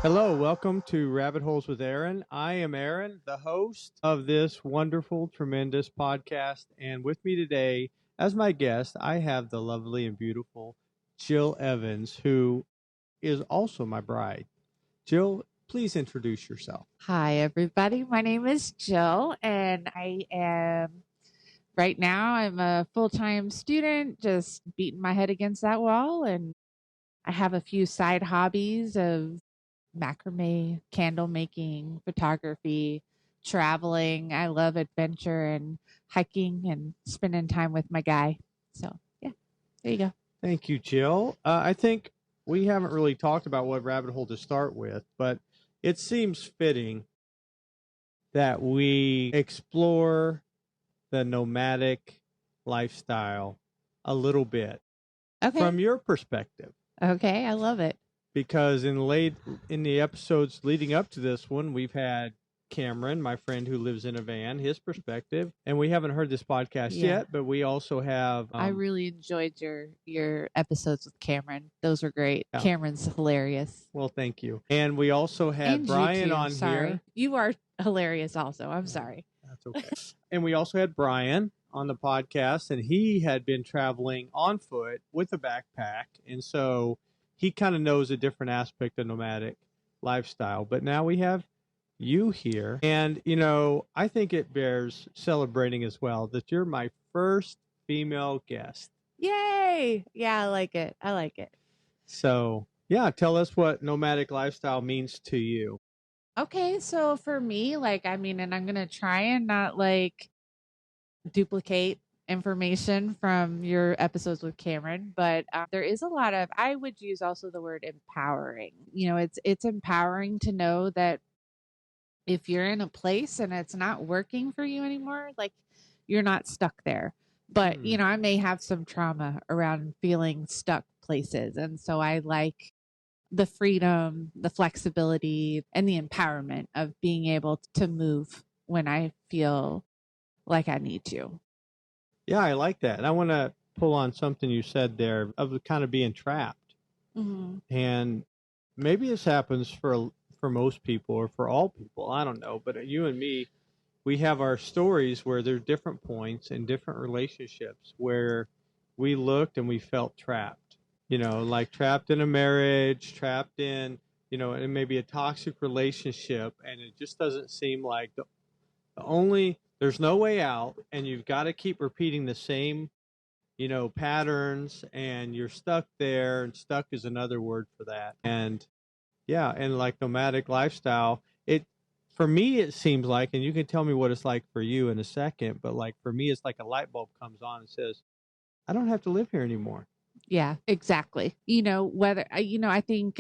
Hello, welcome to Rabbit Holes with Aaron. I am Aaron, the host of this wonderful, tremendous podcast. And with me today, as my guest, I have the lovely and beautiful Jill Evans, who is also my bride. Jill, please introduce yourself. Hi, everybody. My name is Jill, and right now, I'm a full-time student, just beating my head against that wall. And I have a few side hobbies of macrame, candle making, photography, traveling. I love adventure and hiking and spending time with my guy. So, yeah, there you go. Thank you, Jill. I think we haven't really talked about what rabbit hole to start with, but it seems fitting that we explore the nomadic lifestyle a little bit Okay. from your perspective. Okay, I love it. Because in the episodes leading up to this one, we've had Cameron, my friend who lives in a van, his perspective, and we haven't heard this podcast yet, but we also have. I really enjoyed your episodes with Cameron. Those were great. Yeah. Cameron's hilarious. Well, thank you. And we also had And Brian on Sorry. here. You are hilarious also. I'm sorry. That's okay. And we also had Brian on the podcast, and he had been traveling on foot with a backpack, and so he kind of knows a different aspect of nomadic lifestyle. But now we have you here. And, I think it bears celebrating as well that you're my first female guest. Yay. Yeah, I like it. So, yeah, tell us what nomadic lifestyle means to you. Okay, so for me, and I'm going to try and not duplicate information from your episodes with Cameron, but there is a lot of, I would use also the word empowering. It's empowering to know that if you're in a place and it's not working for you anymore, you're not stuck there. But, I may have some trauma around feeling stuck places. And so I like the freedom, the flexibility, and the empowerment of being able to move when I feel like I need to. Yeah, I like that. And I want to pull on something you said there of kind of being trapped. Mm-hmm. And maybe this happens for most people or for all people. I don't know. But you and me, we have our stories where there's different points in different relationships where we looked and we felt trapped. Like trapped in a marriage, trapped in, and maybe a toxic relationship. And it just doesn't seem like there's no way out, and you've got to keep repeating the same, patterns, and you're stuck there, and stuck is another word for that. And yeah, and like nomadic lifestyle, for me, it seems like, and you can tell me what it's like for you in a second, but like for me, it's like a light bulb comes on and says, I don't have to live here anymore. Yeah, exactly. I think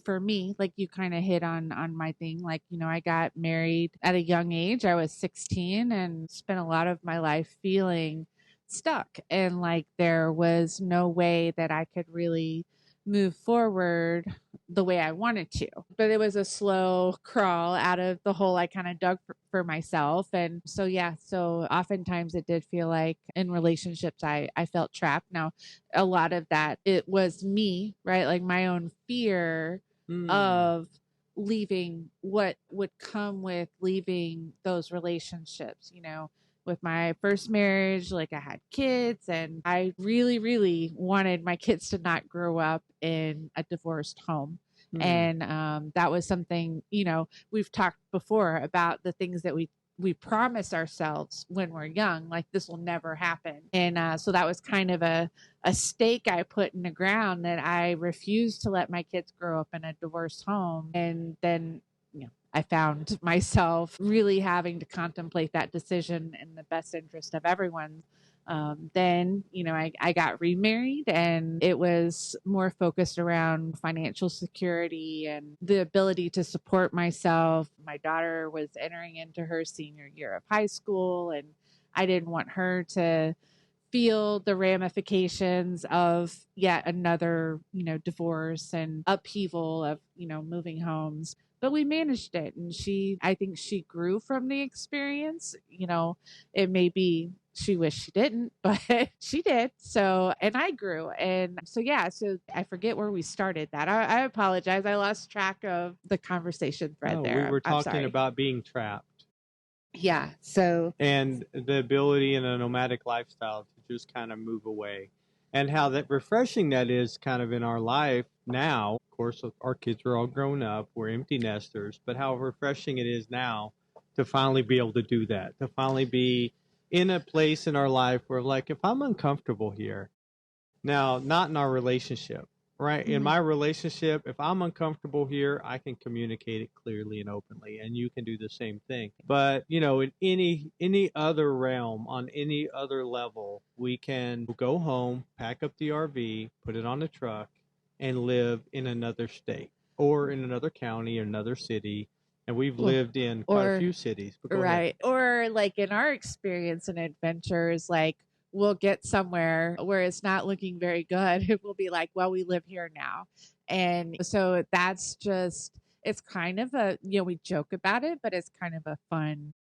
for me, like you kind of hit on my thing. I got married at a young age. I was 16 and spent a lot of my life feeling stuck. And there was no way that I could really move forward the way I wanted to. But it was a slow crawl out of the hole I kind of dug for myself. And so, so oftentimes it did feel like in relationships, I felt trapped. Now, a lot of that, it was me, right? Like my own fear of leaving, what would come with leaving those relationships, with my first marriage, I had kids, and I really, really wanted my kids to not grow up in a divorced home. And that was something, we've talked before about the things that we promise ourselves when we're young, like this will never happen. And so that was kind of a stake I put in the ground, that I refused to let my kids grow up in a divorced home. And then, I found myself really having to contemplate that decision in the best interest of everyone. Then, I got remarried, and it was more focused around financial security and the ability to support myself. My daughter was entering into her senior year of high school, and I didn't want her to feel the ramifications of yet another, divorce and upheaval of, moving homes. But we managed it, and I think she grew from the experience. It may be She wished she didn't, but she did. So, and I grew. And so, yeah, so I forget where we started that. I apologize. I lost track of the conversation thread No, there. we were I'm talking sorry. about being trapped Yeah. So, and the ability in a nomadic lifestyle to just kind of move away, and how that refreshing that is kind of in our life now. Of course, our kids are all grown up, we're empty nesters, but how refreshing it is now to finally be able to do that, to finally be in a place in our life where, like, if I'm uncomfortable here, now, not in our relationship, right? In my relationship, if I'm uncomfortable here, I can communicate it clearly and openly, and you can do the same thing. But, you know, in any other realm, on any other level, we can go home, pack up the RV, put it on the truck, and live in another state or in another county or another city. And we've lived in quite a few cities. But go ahead. right. Or like in our experience and adventures, like we'll get somewhere where it's not looking very good. It will be like, well, we live here now. And so that's just, it's kind of a, we joke about it, but it's kind of a fun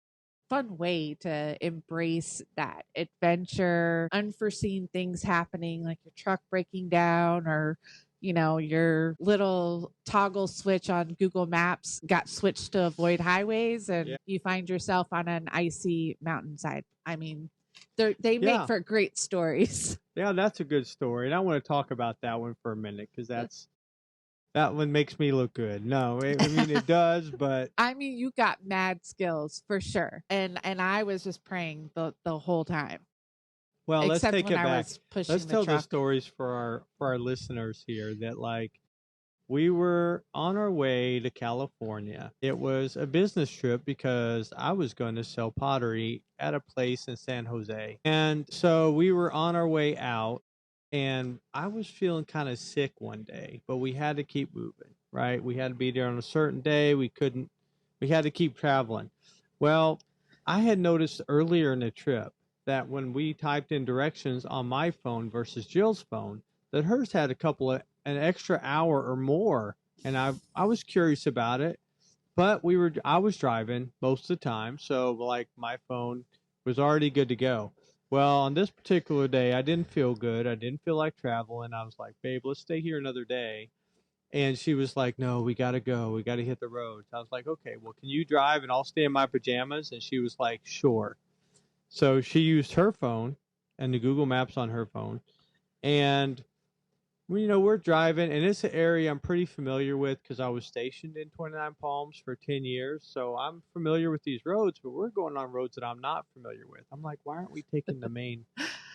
way to embrace that adventure, unforeseen things happening, like your truck breaking down, or your little toggle switch on Google Maps got switched to avoid highways, and you find yourself on an icy mountainside. I mean, they make for great stories. Yeah, that's a good story, and I want to talk about that one for a minute, because that one makes me look good. No, I mean, it does, but I mean, you got mad skills for sure, and I was just praying the whole time. well, let's Except take when it I back. was pushing Let's the tell the truck. stories for our listeners here, that, like, we were on our way to California. It was a business trip because I was going to sell pottery at a place in San Jose. And so we were on our way out, and I was feeling kind of sick one day, but we had to keep moving, right? We had to be there on a certain day. We had to keep traveling. Well, I had noticed earlier in the trip that when we typed in directions on my phone versus Jill's phone, that hers had an extra hour or more, and I was curious about it, but I was driving most of the time, so, like, my phone was already good to go. Well, on this particular day, I didn't feel good. I didn't feel like traveling. I was like, babe, let's stay here another day. And she was like, no, we got to go. We got to hit the road. So I was like, okay, well, can you drive and I'll stay in my pajamas? And she was like, sure. So she used her phone and the Google Maps on her phone. And, we're driving, and it's an area I'm pretty familiar with because I was stationed in 29 Palms for 10 years. So I'm familiar with these roads, but we're going on roads that I'm not familiar with. I'm like, why aren't we taking the main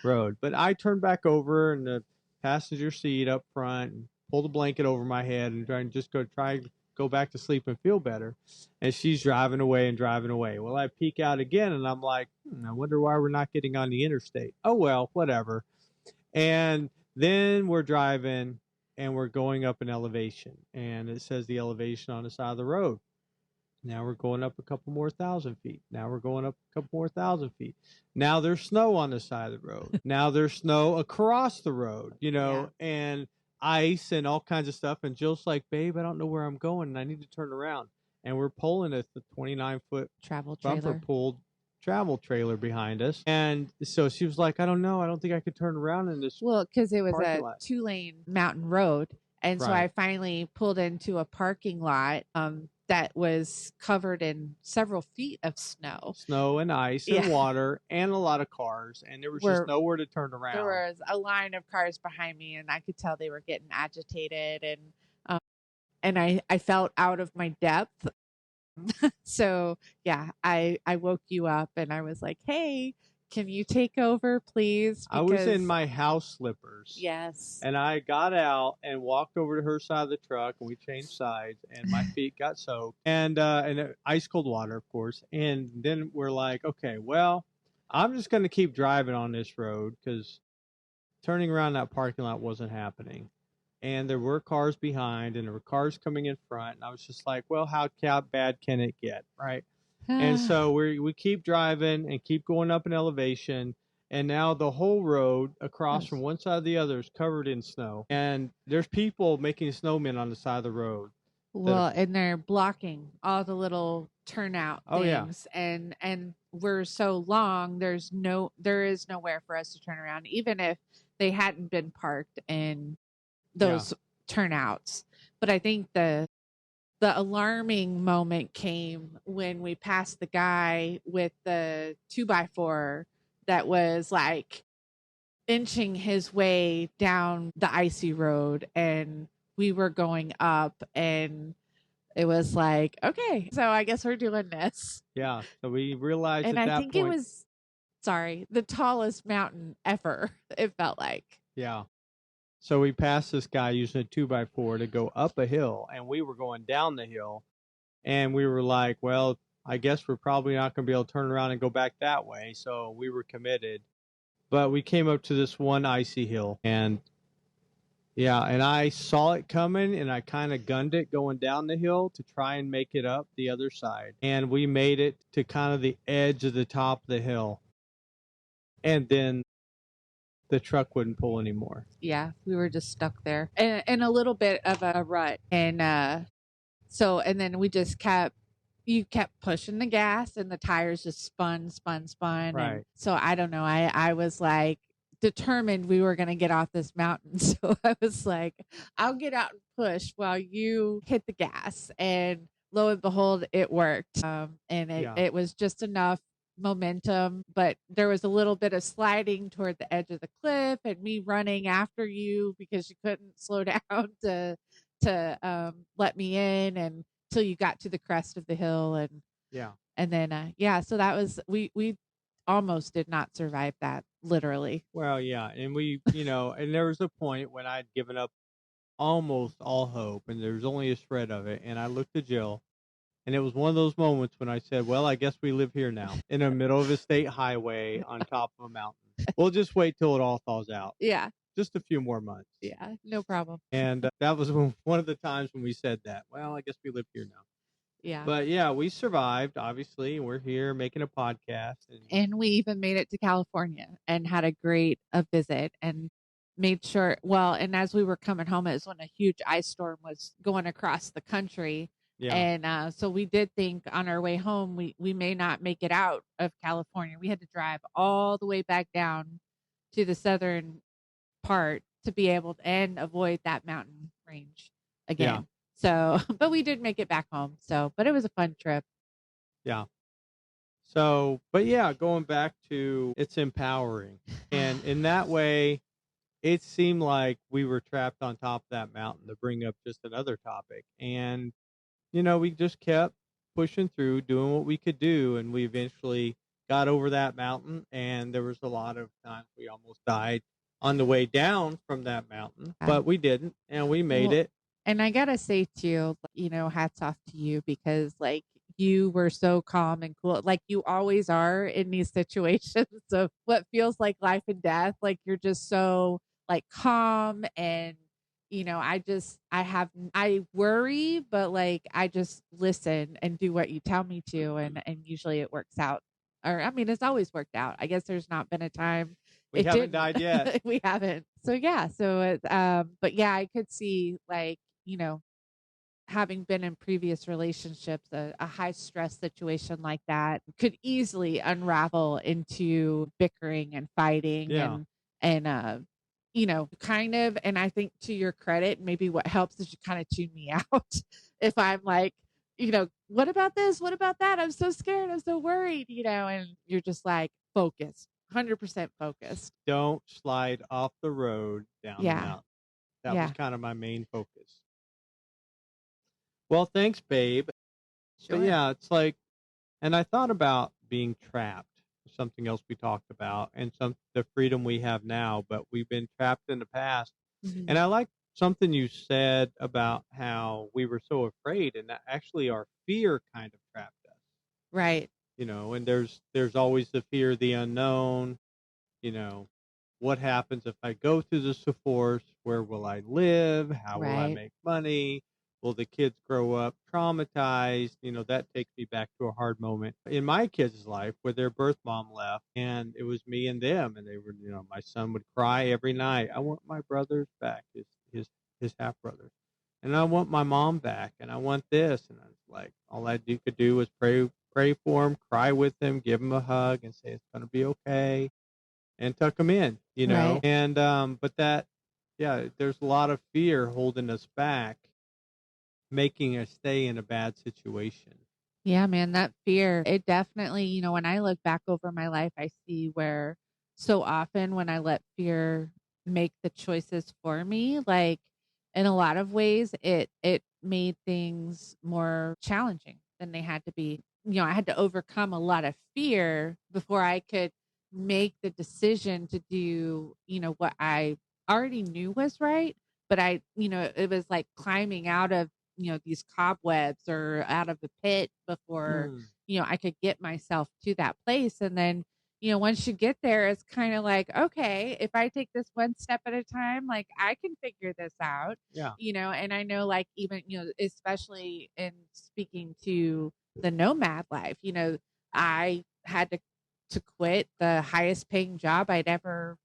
road? But I turned back over in the passenger seat up front and pulled a blanket over my head and try to go back to sleep and feel better. And she's driving away and driving away. Well, I peek out again, and I'm like, I wonder why we're not getting on the interstate. Oh, well, whatever. And then we're driving, and we're going up an elevation, and it says the elevation on the side of the road. Now we're going up a couple more 1,000 feet. Now we're going up a couple more 1,000 feet. Now there's snow on the side of the road. Now there's snow across the road, and ice and all kinds of stuff. And Jill's like, babe, I don't know where I'm going, and I need to turn around. And we're pulling at the 29-foot Travel bumper trailer. pulled travel trailer behind us. And so she was like, I don't know. I don't think I could turn around in this. Well, because it was a parking lot. 2-lane mountain road. And so I Right. finally pulled into a parking lot that was covered in several feet of snow. Snow and ice and water and a lot of cars. And there was just nowhere to turn around. There was a line of cars behind me, and I could tell they were getting agitated. And I felt out of my depth. So, yeah, I woke you up, and I was like, hey, can you take over, please? I was in my house slippers. Yes. And I got out and walked over to her side of the truck, and we changed sides, and my feet got soaked, and ice cold water, of course. And then we're like, okay, well, I'm just going to keep driving on this road because turning around that parking lot wasn't happening. And there were cars behind, and there were cars coming in front. And I was just like, well, how bad can it get, right? And so we keep driving and keep going up in elevation. And now the whole road across from one side to the other is covered in snow. And there's people making snowmen on the side of the road. Well, and they're blocking all the little turnout Oh yeah. things, and we're so long, there is nowhere for us to turn around, even if they hadn't been parked in Yeah. those turnouts. But I think the alarming moment came when we passed the guy with the 2x4 that was like inching his way down the icy road, and we were going up, and it was like, okay, so I guess we're doing this. Yeah. So we realized And at I that think it point. was, sorry, the tallest mountain ever, it felt like. Yeah. So we passed this guy using a 2x4 to go up a hill, and we were going down the hill, and we were like, well, I guess we're probably not going to be able to turn around and go back that way. So we were committed. But we came up to this one icy hill, and yeah, and I saw it coming, and I kind of gunned it going down the hill to try and make it up the other side. And we made it to kind of the edge of the top of the hill. And then the truck wouldn't pull anymore. Yeah, we were just stuck there in a little bit of a rut. And and then you kept pushing the gas, and the tires just spun. Right. And so I don't know. I was like determined we were going to get off this mountain. So I was like, I'll get out and push while you hit the gas. And lo and behold, it worked. And Yeah. it was just enough momentum, but there was a little bit of sliding toward the edge of the cliff, and me running after you because you couldn't slow down to let me in, and till you got to the crest of the hill. And Yeah. and then so that was, we almost did not survive that, literally. Well, yeah. And and there was a point when I'd given up almost all hope, and there was only a shred of it. And I looked at Jill, and it was one of those moments when I said, well, I guess we live here now in the middle of a state highway on top of a mountain. We'll just wait till it all thaws out. Yeah. Just a few more months. Yeah, no problem. And that was one of the times when we said that. Well, I guess we live here now. Yeah. But yeah, we survived, obviously. We're here making a podcast. And we even made it to California and had a great visit, and made sure, well, and as we were coming home, it was when a huge ice storm was going across the country. Yeah. And so we did think on our way home, we may not make it out of California. We had to drive all the way back down to the southern part to be able to and avoid that mountain range again. Yeah. So, but we did make it back home. So, but it was a fun trip. Yeah. So, but yeah, going back to, it's empowering. And in that way, it seemed like we were trapped on top of that mountain, to bring up just another topic. And, we just kept pushing through, doing what we could do. And we eventually got over that mountain. And there was a lot of times we almost died on the way down from that mountain, but we didn't. And we made it. And I gotta say too, hats off to you, because like you were so calm and cool, like you always are in these situations of what feels like life and death. Like you're just so like calm, and I worry, but like I just listen and do what you tell me to, and usually it works out. Or I mean, it's always worked out. I guess there's not been a time we haven't died yet. We haven't. So yeah. So it, but yeah, I could see, like, having been in previous relationships, a high stress situation like that could easily unravel into bickering and fighting. Yeah. And kind of, and I think to your credit, maybe what helps is you kind of tune me out. If I'm like, what about this? What about that? I'm so scared. I'm so worried, and you're just like focused, 100% focused. Don't slide off the road down the mountain. That was kind of my main focus. Well, thanks, babe. Sure. But yeah, it's like, and I thought about being trapped, something else we talked about, and the freedom we have now, but we've been trapped in the past. Mm-hmm. And I like something you said about how we were so afraid, and that actually our fear kind of trapped us. Right. And there's always the fear of the unknown. What happens if I go through this force? Where will I live? How will I make money? Will the kids grow up traumatized? That takes me back to a hard moment in my kids' life where their birth mom left, and it was me and them, and they were, my son would cry every night. I want my brothers back, his half brothers, and I want my mom back, and I want this, and Like all I you could do was pray for him, cry with him, give him a hug, and say it's going to be okay, and tuck him in, you know. Right. And but that, yeah, there's a lot of fear holding us back, making us stay in a bad situation. Yeah, man, that fear, it definitely, when I look back over my life, I see where so often when I let fear make the choices for me, like in a lot of ways, it made things more challenging than they had to be. I had to overcome a lot of fear before I could make the decision to do, what I already knew was right. But it was like climbing out of these cobwebs or out of a pit before, Mm, I could get myself to that place. And then, once you get there, it's kind of like, okay, if I take this one step at a time, like I can figure this out, yeah, and I know like even, especially in speaking to the nomad life, I had to quit the highest paying job I'd ever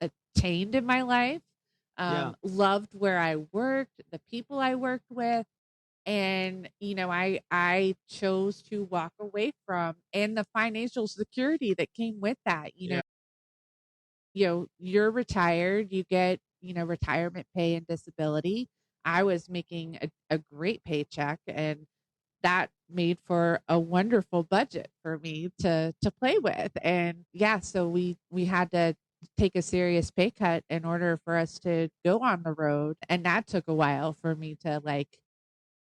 attained in my life. yeah, Loved where I worked, the people I worked with, and I chose to walk away from and the financial security that came with that. yeah, You're retired, you get retirement pay and disability. I was making a great paycheck, and that made for a wonderful budget for me to play with. And yeah, so we had to take a serious pay cut in order for us to go on the road, and that took a while for me to like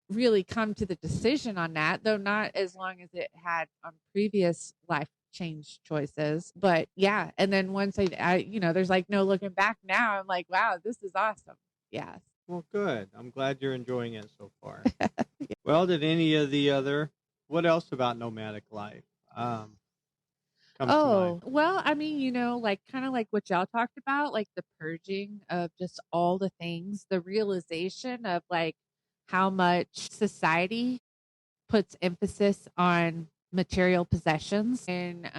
really come to the decision on that, though not as long as it had on previous life change choices. But yeah, and then once there's like no looking back now. I'm like, wow, this is awesome. Yes. well, good. I'm glad you're enjoying it so far. Well, did any of the other, what else about nomadic life um, comes to mind? Oh, well, I mean, like kind of like what y'all talked about, like the purging of just all the things, the realization of like how much society puts emphasis on material possessions, and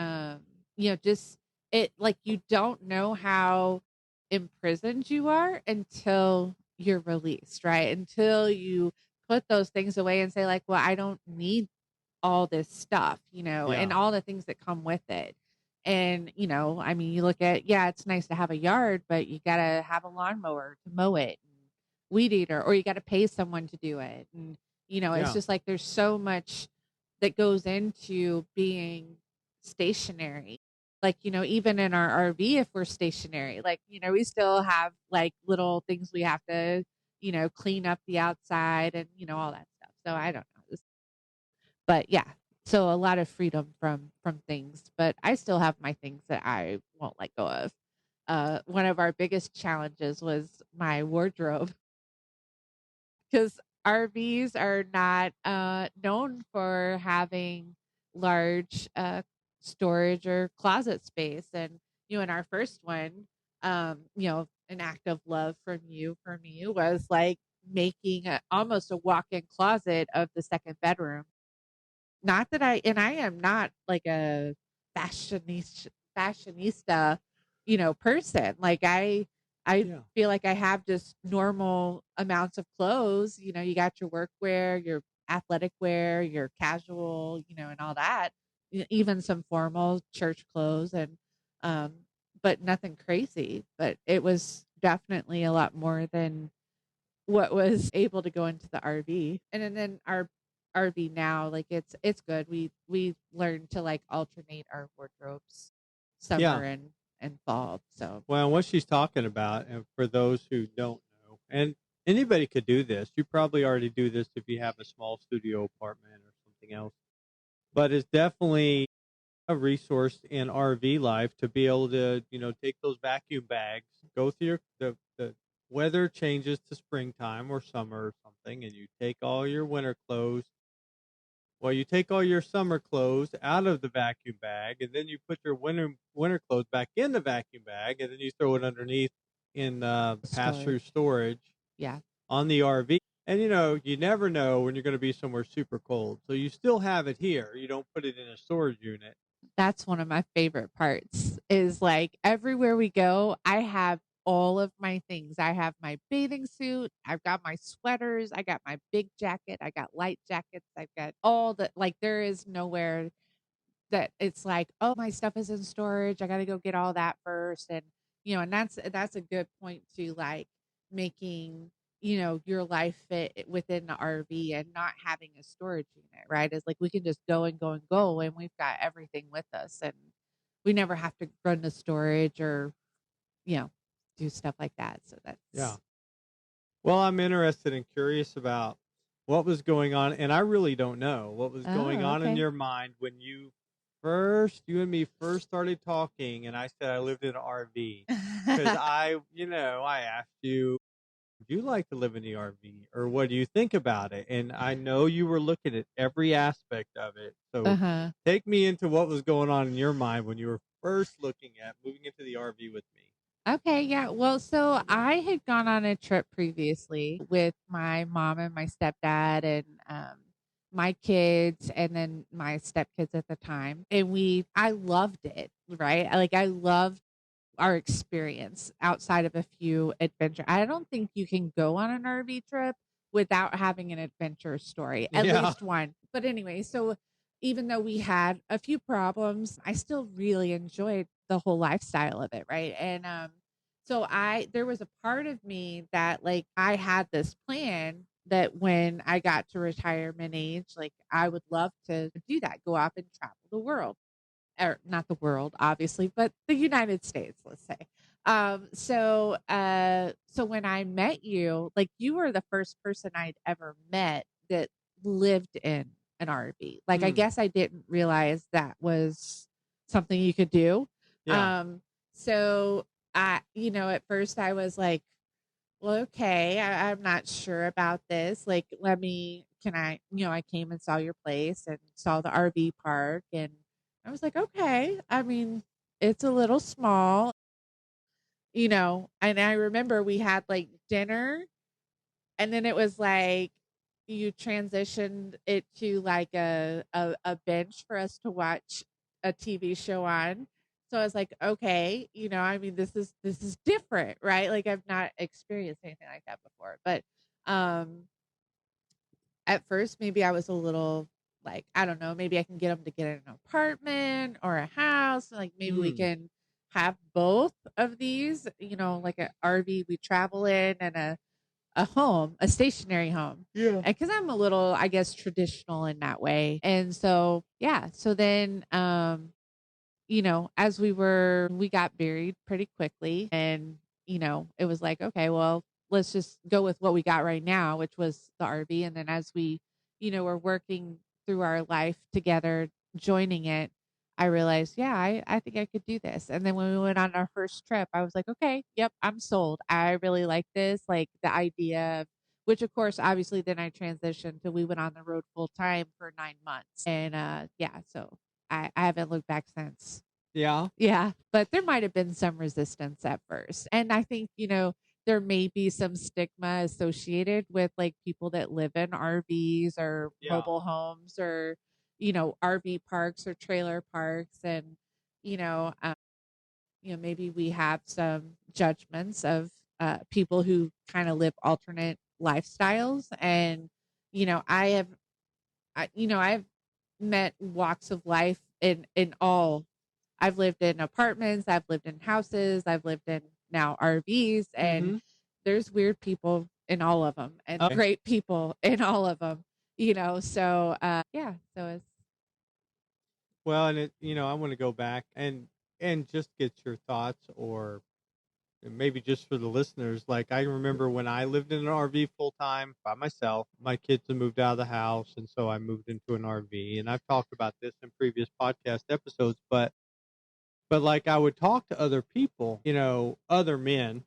just it like you don't know how imprisoned you are until you're released, right? Until you put those things away and say like, well, I don't need all this stuff, and Yeah, all the things that come with it. And, I mean, you look at, yeah, it's nice to have a yard, but you got to have a lawnmower to mow it, and weed eater, or you got to pay someone to do it. And, it's yeah, just like there's so much that goes into being stationary. Like, even in our RV, if we're stationary, like, we still have like little things we have to, clean up the outside and, all that stuff. So I don't know. But yeah, so a lot of freedom from things, but I still have my things that I won't let go of. One of our biggest challenges was my wardrobe because RVs are not known for having large storage or closet space. And in our first one, an act of love from you for me was like making almost a walk-in closet of the second bedroom. Not that I am not like a fashionista, person. Like I yeah, feel like I have just normal amounts of clothes. You got your work wear, your athletic wear, your casual, and all that. Even some formal church clothes, and um but nothing crazy. But it was definitely a lot more than what was able to go into the RV. And then our RV now, like it's good. We learned to like alternate our wardrobes yeah. summer and fall. So Well, what she's talking about, and for those who don't know, and anybody could do this. You probably already do this if you have a small studio apartment or something else. But it's definitely a resource in RV life to be able to, take those vacuum bags, go through the weather changes to springtime or summer or something, and you take all your winter clothes. Well, you take all your summer clothes out of the vacuum bag, and then you put your winter clothes back in the vacuum bag, and then you throw it underneath in pass storage. through storage Yeah. on the RV. And you never know when you're going to be somewhere super cold, so you still have it here. You don't put it in a storage unit. That's one of my favorite parts is like everywhere we go, I have all of my things. I have my bathing suit, I've got my sweaters, I got my big jacket, I got light jackets, I've got all the like there is nowhere that it's like, "Oh, my stuff is in storage. I gotta go get all that first." And, and that's a good point to, like, making, your life fit within the RV and not having a storage unit, right? Is like we can just go and go and go, and we've got everything with us, and we never have to run to storage or, you know, do stuff like that. So Yeah. that's Well, I'm interested and curious about what was going on, and I really don't know what was going Oh, on in okay. your mind when you and me first started talking, and I said I lived in an RV because I asked you, do you like to live in the RV or what do you think about it? And I know you were looking at every aspect of it. So Uh-huh. take me into what was going on in your mind when you were first looking at moving into the RV with me. Okay, yeah. Well, so I had gone on a trip previously with my mom and my stepdad and my kids and then my stepkids at the time. And I loved it, right? I loved our experience outside of a few adventure. I don't think you can go on an RV trip without having an adventure story, at Yeah. least one. But anyway, so even though we had a few problems, I still really enjoyed the whole lifestyle of it, right? And so there was a part of me that like I had this plan that when I got to retirement age, like I would love to do that, go off and travel the world or not the world, obviously, but the United States, let's say. So when I met you, like you were the first person I'd ever met that lived in an RV. Like, I Hmm. guess I didn't realize that was something you could do. Yeah. Um, so at first I was like, well, okay, I'm not sure about this. Like, I came and saw your place and saw the RV park. And I was like, okay, I mean, it's a little small, and I remember we had like dinner and then it was like you transitioned it to like a bench for us to watch a TV show on. So I was like, okay, I mean, this is different, right? Like I've not experienced anything like that before. But um at first maybe I was a little like, I don't know, maybe I can get them to get an apartment or a house. Like maybe we Hmm. can have both of these, like an RV we travel in and a home, a stationary home. Yeah. Because I'm a little, I guess, traditional in that way. And so, yeah. So then, as we got married pretty quickly and, it was like, okay, well, let's just go with what we got right now, which was the RV. And then as we, were working through our life together, joining it, I realized, yeah, I think I could do this. And then when we went on our first trip, I was like, okay, yep, I'm sold. I really like this. Like the idea of, which of course, obviously then I transitioned to we went on the road full time for 9 months. And yeah, so I haven't looked back since. Yeah. Yeah, but there might have been some resistance at first. And I think, there may be some stigma associated with like people that live in RVs or Yeah. mobile homes or, RV parks or trailer parks. And, you know, um, maybe we have some judgments of people who kind of live alternate lifestyles. And, I have, I've met walks of life in all. I've lived in apartments, I've lived in houses, I've lived in now RVs, and Hmm. there's weird people in all of them and Okay. great people in all of them, so yeah, so it's Well, and I want to go back and just get your thoughts, or maybe just for the listeners. Like I remember when I lived in an RV full time by myself. My kids had moved out of the house, and so I moved into an RV. And I've talked about this in previous podcast episodes, but like I would talk to other people, other men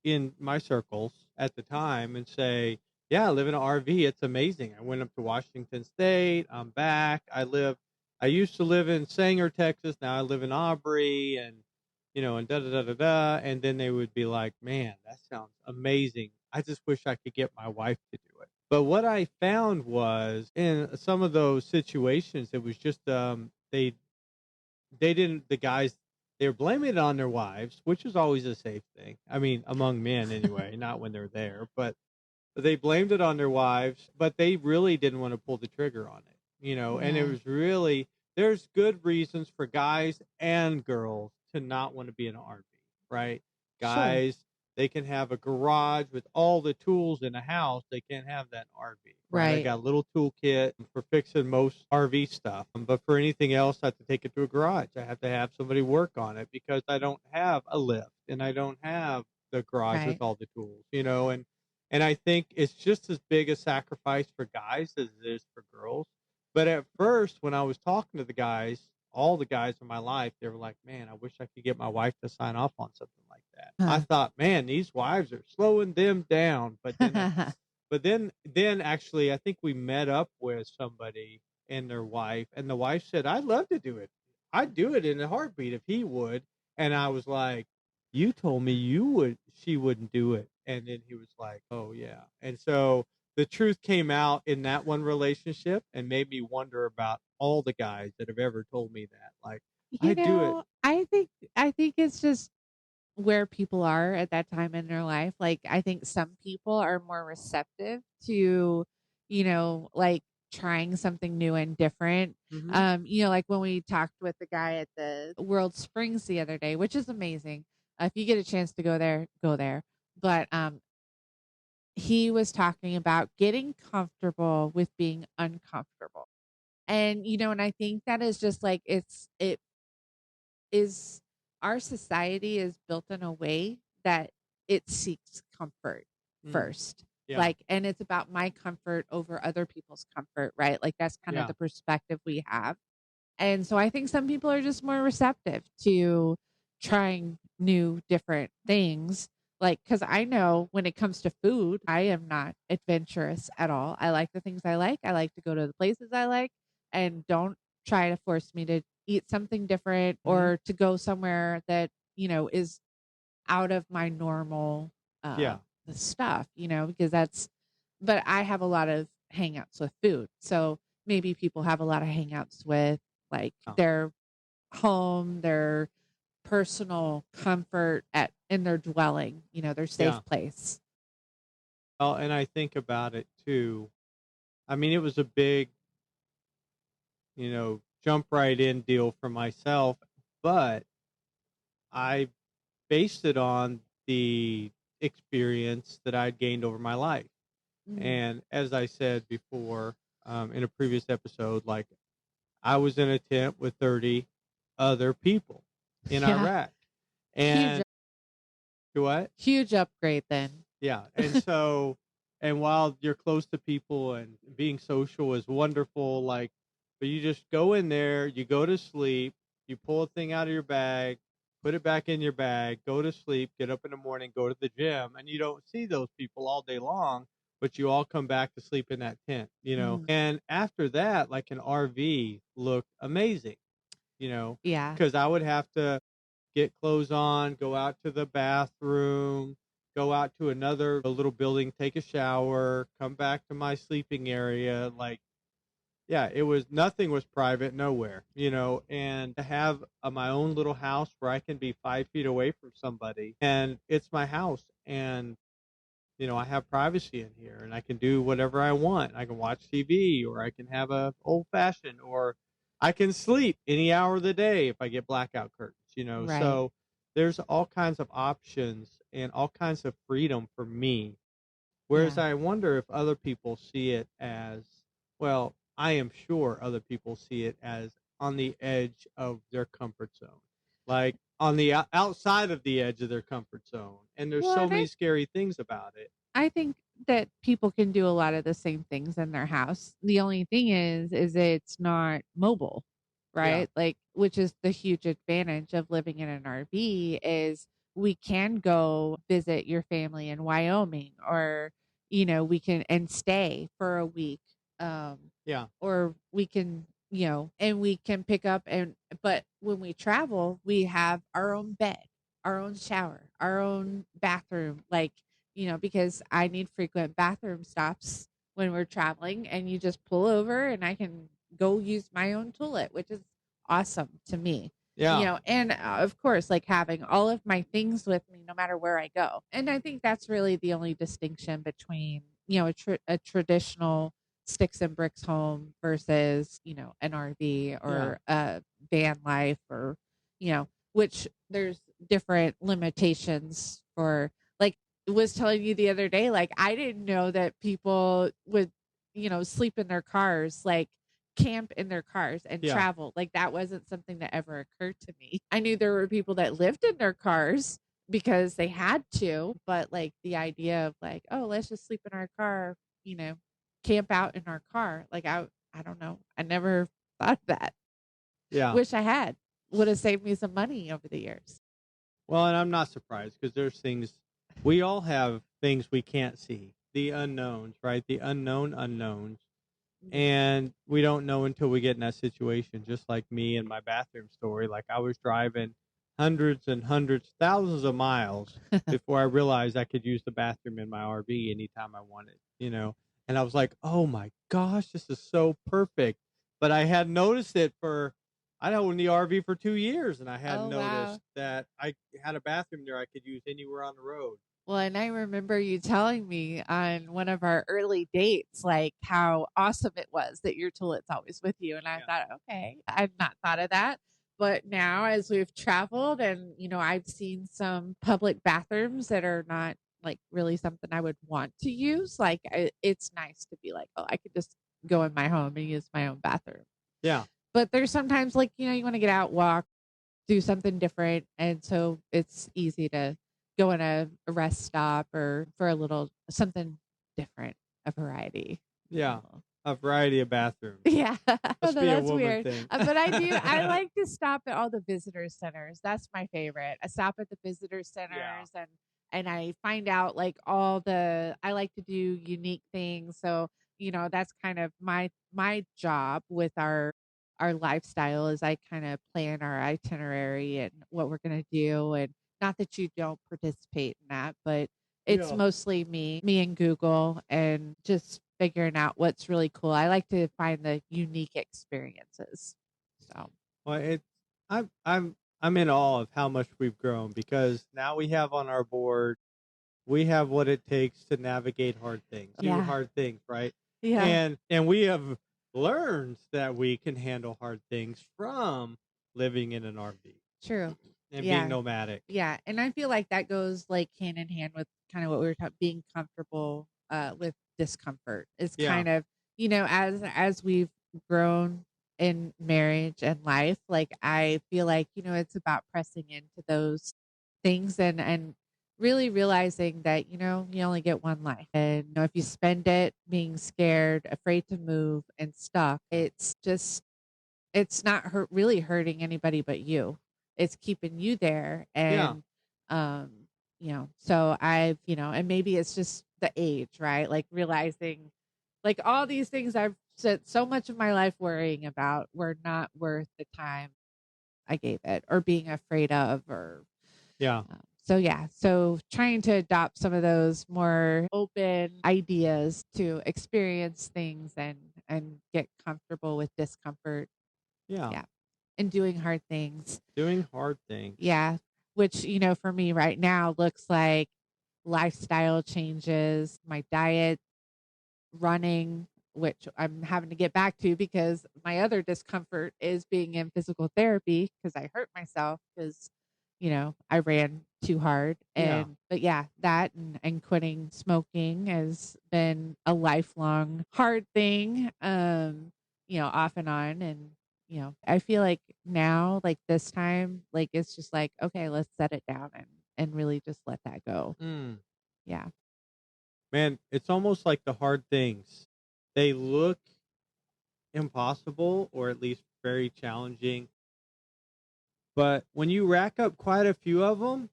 in my circles at the time and say, "Yeah, I live in an RV. It's amazing. I went up to Washington State. I'm back. I used to live in Sanger, Texas. Now I live in Aubrey, and da da da da da." And then they would be like, "Man, that sounds amazing. I just wish I could get my wife to do it." But what I found was in some of those situations, it was just they didn't the guys They were blaming it on their wives, which is always a safe thing. I mean, among men anyway, not when they're there, but they blamed it on their wives, but they really didn't want to pull the trigger on it, and it Yeah. was really there's good reasons for guys and girls to not want to be in an RV, right? Sure. Guys, they can have a garage with all the tools in a house. They can't have that in RV, right? I Right. got a little toolkit for fixing most RV stuff, but for anything else, I have to take it to a garage. I have to have somebody work on it because I don't have a lift and I don't have the garage with Right. all the tools, and I think it's just as big a sacrifice for guys as it is for girls. But at first, when I was talking to the guys, all the guys in my life, they were like, man, I wish I could get my wife to sign off on something like that. I Huh. thought, man, these wives are slowing them down. But then actually, I think we met up with somebody and their wife, and the wife said, I'd love to do it. I'd do it in a heartbeat if he would. And I was like, you told me she wouldn't do it. And then he was like, oh yeah. And so the truth came out in that one relationship and made me wonder about all the guys that have ever told me that. Like, I do it. I think it's just where people are at that time in their life. Like, I think some people are more receptive to, like trying something new and different. Hmm. Like when we talked with the guy at the World Springs the other day, which is amazing. If you get a chance to go there, go there. But he was talking about getting comfortable with being uncomfortable. And I think that is just like it is our society is built in a way that it seeks comfort Mm, first. yeah. Like, and it's about my comfort over other people's comfort, right? Like, that's kind of Yeah. the perspective we have. And so I think some people are just more receptive to trying new, different things. Like, because I know when it comes to food, I am not adventurous at all. I like the things I like. I like to go to the places I like, and don't try to force me to eat something different Hmm. or to go somewhere that, is out of my normal uh, Yeah. stuff, because but I have a lot of hangouts with food. So maybe people have a lot of hangouts with like Yeah. their home, their personal comfort in their dwelling, their safe Yeah. place. Well, and I think about it too. I mean, it was a big, jump right in deal for myself, but I based it on the experience that I'd gained over my life. Mm. And as I said before, in a previous episode, like I was in a tent with 30 other people in Yeah. Iraq. Huge, And what? huge upgrade then. Yeah. And while you're close to people and being social is wonderful, like, but you just go in there, you go to sleep, you pull a thing out of your bag, put it back in your bag, go to sleep, get up in the morning, go to the gym, and you don't see those people all day long, but you all come back to sleep in that tent. Mhm. And after that, like an RV looked amazing, Yeah. because I would have to get clothes on, go out to the bathroom, go out to another little building, take a shower, come back to my sleeping area. Like, yeah, nothing was private, nowhere, and to have my own little house where I can be 5 feet away from somebody and it's my house. And I have privacy in here and I can do whatever I want. I can watch TV or I can have a old fashioned or I can sleep any hour of the day if I get blackout curtains. Right. So there's all kinds of options and all kinds of freedom for me. Whereas Yeah. I wonder if other people see it as, well, I am sure other people see it as on the edge of their comfort zone, like on the outside of the edge of their comfort zone. And there's Well, so and many scary things about it. I think that people can do a lot of the same things in their house. The only thing is it's not mobile, Yeah. right? Like, which is the huge advantage of living in an RV is we can go visit your family in Wyoming, or we can and stay for a week. Um Yeah. or we can, and we can pick up, but when we travel, we have our own bed, our own shower, our own bathroom, like, because I need frequent bathroom stops when we're traveling, and you just pull over and I can go use my own toilet, which is awesome to me. Yeah. And of course, like having all of my things with me no matter where I go. And I think that's really the only distinction between, a traditional sticks and bricks home versus, an RV Yeah. or a van life or, which there's different limitations for. Like, was telling you the other day, like, I didn't know that people would, sleep in their cars, like camp in their cars and Yeah. travel. Like, that wasn't something that ever occurred to me. I knew there were people that lived in their cars because they had to, but like the idea of like, oh, let's just sleep in our car, you know, camp out in our car. Like, I don't know. I never thought of that. Yeah. Wish I had. Would have saved me some money over the years. Well, and I'm not surprised because there's things we all have things we can't see, the unknowns, right? The unknown unknowns. And we don't know until we get in that situation, just like me and my bathroom story. Like I was driving hundreds and hundreds, thousands of miles before I realized I could use the bathroom in my RV anytime I wanted. And I was like, oh my gosh, this is so perfect. But I had noticed it I owned the RV for 2 years, and I hadn't Oh, noticed wow. that I had a bathroom there I could use anywhere on the road. Well, and I remember you telling me on one of our early dates, like how awesome it was that your toilet's always with you. And I Yeah. thought, okay, I've not thought of that. But now, as we've traveled and, I've seen some public bathrooms that are not like really something I would want to use, like it's nice to be like, oh, I could just go in my home and use my own bathroom. Yeah. But there's sometimes like, you want to get out, walk, do something different. And so it's easy to go in a rest stop or for a little something different, a variety. Yeah. A variety of bathrooms. Yeah. Must No, be a that's woman weird. thing. But I like to stop at all the visitor centers. That's my favorite. I stop at the visitor centers and I find out like I like to do unique things. So, that's kind of my job with our lifestyle is I kind of plan our itinerary and what we're going to do. And not that you don't participate in that, but it's Yeah. mostly me and Google and just figuring out what's really cool. I like to find the unique experiences. So, Well, I'm in awe of how much we've grown because now we have on our board, we have what it takes to navigate hard things, do yeah. hard things, right? Yeah. And we have learned that we can handle hard things from living in an RV True. and being Yeah. nomadic. Yeah. And I feel like that goes like hand in hand with kind of what we were talking, being comfortable with discomfort. It's Yeah. kind of, as we've grown in marriage and life, like I feel like, it's about pressing into those things and really realizing that, you only get one life. And if you spend it being scared, afraid to move and stuck, it's not really hurting anybody but you. It's keeping you there. Yeah. And, um, so and maybe it's just the age, right? Like realizing like all these things I've spent so much of my life worrying about were not worth the time I gave it or being afraid of or, Yeah. so yeah, so trying to adopt some of those more open ideas to experience things and get comfortable with discomfort. Yeah. Yeah. And doing hard things. Doing hard things. Yeah. Which, for me right now looks like lifestyle changes, my diet, running, which I'm having to get back to because my other discomfort is being in physical therapy because I hurt myself because, I ran too hard. Yeah. But yeah, that and quitting smoking has been a lifelong hard thing, off and on. And, I feel like now, like this time, like it's just like, okay, let's set it down and really just let that go. Mm. Yeah. Man, it's almost like the hard things. They look impossible or at least very challenging. But when you rack up quite a few of them,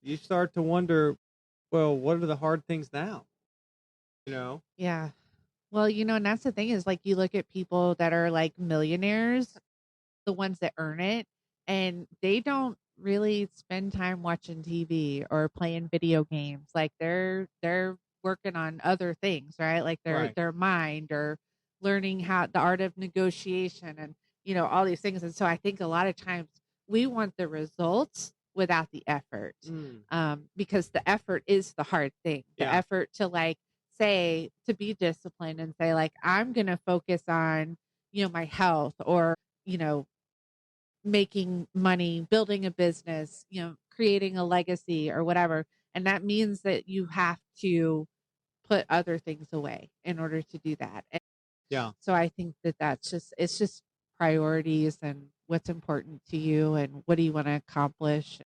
you start to wonder, well, what are the hard things now? You know? Yeah. Well, and that's the thing is like you look at people that are like millionaires, the ones that earn it, and they don't really spend time watching TV or playing video games. Like they're working on other things, right? Like Right. their mind or learning how the art of negotiation and all these things. And so I think a lot of times we want the results without the effort, Mm, because the effort is the hard thing. The yeah. effort to like say, to be disciplined and say, like, I'm going to focus on, my health, or, you know, making money, building a business, creating a legacy or whatever. And that means that you have to put other things away in order to do that. And Yeah. so I think that it's just priorities and what's important to you and what do you want to accomplish.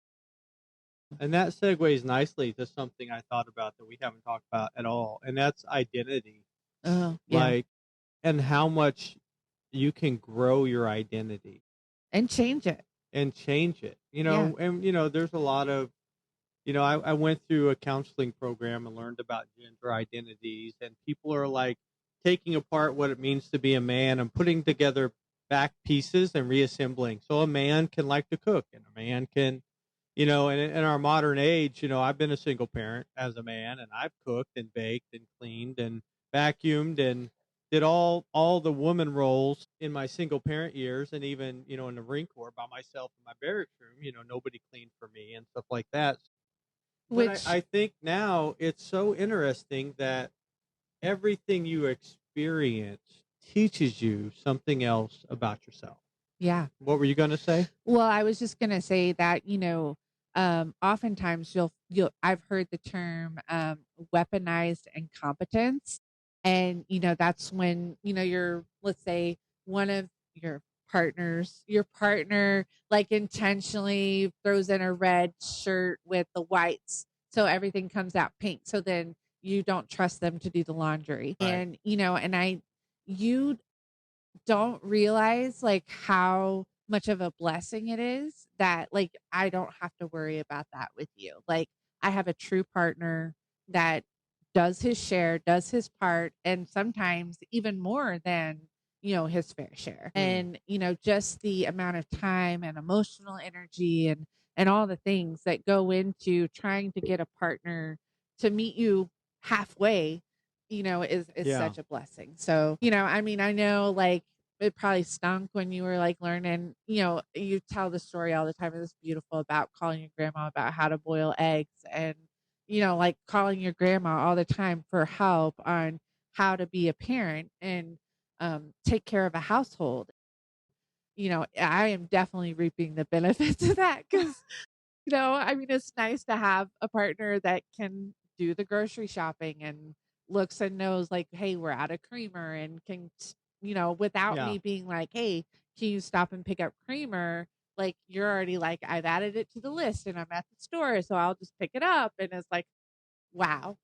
And that segues nicely to something I thought about that we haven't talked about at all, and that's identity. Oh, yeah. Like, and how much you can grow your identity And change it. and change it. Yeah. And there's a lot of, I went through a counseling program and learned about gender identities, and people are like taking apart what it means to be a man and putting together back pieces and reassembling. So a man can like to cook, and a man can, and in our modern age, I've been a single parent as a man, and I've cooked and baked and cleaned and vacuumed and did all the woman roles in my single parent years, and even in the Marine Corps by myself in my barracks room. Nobody cleaned for me and stuff like that. But Which, I think now it's so interesting that everything you experience teaches you something else about yourself. yeah. What were you going to say? Well, I was just gonna say that, oftentimes I've heard the term weaponized incompetence. And, that's when, let's say one of your partner like intentionally throws in a red shirt with the whites. So everything comes out pink. So then you don't trust them to do the laundry. Right. And, you don't realize like how much of a blessing it is that like I don't have to worry about that with you. Like I have a true partner that does his share, does his part, and sometimes even more than, his fair share. Mm. And, just the amount of time and emotional energy and all the things that go into trying to get a partner to meet you halfway, is Yeah. such a blessing. So, I mean, I know like it probably stunk when you were like learning, you tell the story all the time. It's beautiful about calling your grandma about how to boil eggs and, like calling your grandma all the time for help on how to be a parent and take care of a household. I am definitely reaping the benefits of that because, I mean, it's nice to have a partner that can do the grocery shopping and looks and knows like, hey, we're out of creamer and can, without Yeah. me being like, hey, can you stop and pick up creamer? Like you're already like, I've added it to the list and I'm at the store, so I'll just pick it up. And it's like, wow,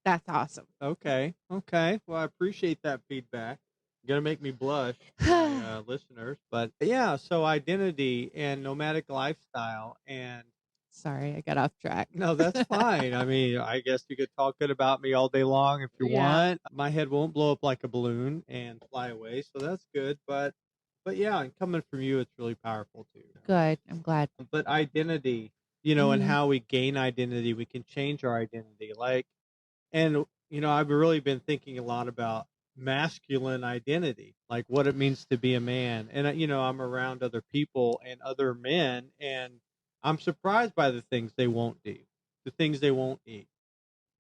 that's awesome. Okay. Okay. Well, I appreciate that feedback. Gonna make me blush, my listeners. But yeah, so identity and nomadic lifestyle, and Sorry, I got off track. no, that's fine. I mean, I guess you could talk good about me all day long if you Yeah, want. My head won't blow up like a balloon and fly away, so that's good. But yeah, and coming from you, it's really powerful too. good. I'm glad. But identity, and Mhm. how we gain identity, we can change our identity. Like, and I've really been thinking a lot about masculine identity, like what it means to be a man. And I'm around other people and other men, and I'm surprised by the things they won't do, the things they won't eat.